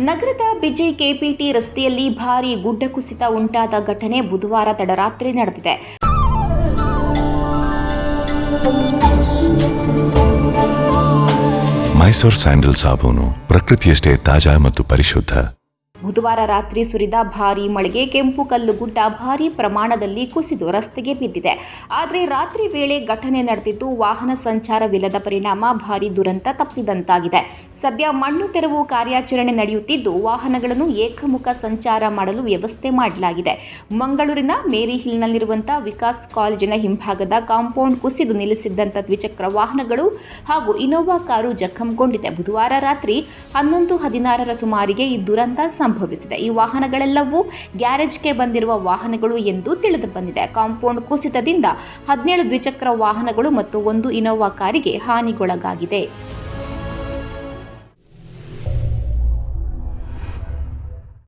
ನಗರದ ಬಿಜೈ ಕೆಪಿಟಿ ರಸ್ತೆಯಲ್ಲಿ ಭಾರೀ ಗುಡ್ಡ ಕುಸಿತ ಉಂಟಾದ ಘಟನೆ ಬುಧವಾರ ತಡರಾತ್ರಿ ನಡೆದಿದೆ. ಮೈಸೂರು ಸ್ಯಾಂಡಲ್ ಸಾಬೂನು ಪ್ರಕೃತಿಯಷ್ಟೇ ತಾಜಾ ಮತ್ತು ಪರಿಶುದ್ಧ. ಬುಧವಾರ ರಾತ್ರಿ ಸುರಿದ ಭಾರೀ ಮಳೆಗೆ ಕೆಂಪು ಕಲ್ಲು ಗುಡ್ಡ ಭಾರೀ ಪ್ರಮಾಣದಲ್ಲಿ ಕುಸಿದು ರಸ್ತೆಗೆ ಬಿದ್ದಿದೆ. ಆದರೆ ರಾತ್ರಿ ವೇಳೆ ಘಟನೆ ನಡೆದಿದ್ದು ವಾಹನ ಸಂಚಾರವಿಲ್ಲದ ಪರಿಣಾಮ ಭಾರೀ ದುರಂತ ತಪ್ಪಿದಂತಾಗಿದೆ. ಸದ್ಯ ಮಣ್ಣು ತೆರವು ಕಾರ್ಯಾಚರಣೆ ನಡೆಯುತ್ತಿದ್ದು ವಾಹನಗಳನ್ನು ಏಕಮುಖ ಸಂಚಾರ ಮಾಡಲು ವ್ಯವಸ್ಥೆ ಮಾಡಲಾಗಿದೆ. ಮಂಗಳೂರಿನ ಮೇರಿ ಹಿಲ್ನಲ್ಲಿರುವಂತಹ ವಿಕಾಸ್ ಕಾಲೇಜಿನ ಹಿಂಭಾಗದ ಕಾಂಪೌಂಡ್ ಕುಸಿದು ನಿಲ್ಲಿಸಿದ್ದಂಥ ದ್ವಿಚಕ್ರ ವಾಹನಗಳು ಹಾಗೂ ಇನೋವಾ ಕಾರು ಜಖಂಗೊಂಡಿದೆ. ಬುಧವಾರ ರಾತ್ರಿ 11:16ರ ಸುಮಾರಿಗೆ ಈ ದುರಂತ ಸಂಭವಿಸಿದೆ. ಈ ವಾಹನಗಳೆಲ್ಲವೂ ಗ್ಯಾರೇಜ್ಗೆ ಬಂದಿರುವ ವಾಹನಗಳು ಎಂದು ತಿಳಿದು ಬಂದಿದೆ. ಕಾಂಪೌಂಡ್ ಕುಸಿತದಿಂದ 17 ದ್ವಿಚಕ್ರ ವಾಹನಗಳು ಮತ್ತು 1 ಇನೋವಾ ಕಾರಿಗೆ ಹಾನಿಗೊಳಗಾಗಿದೆ.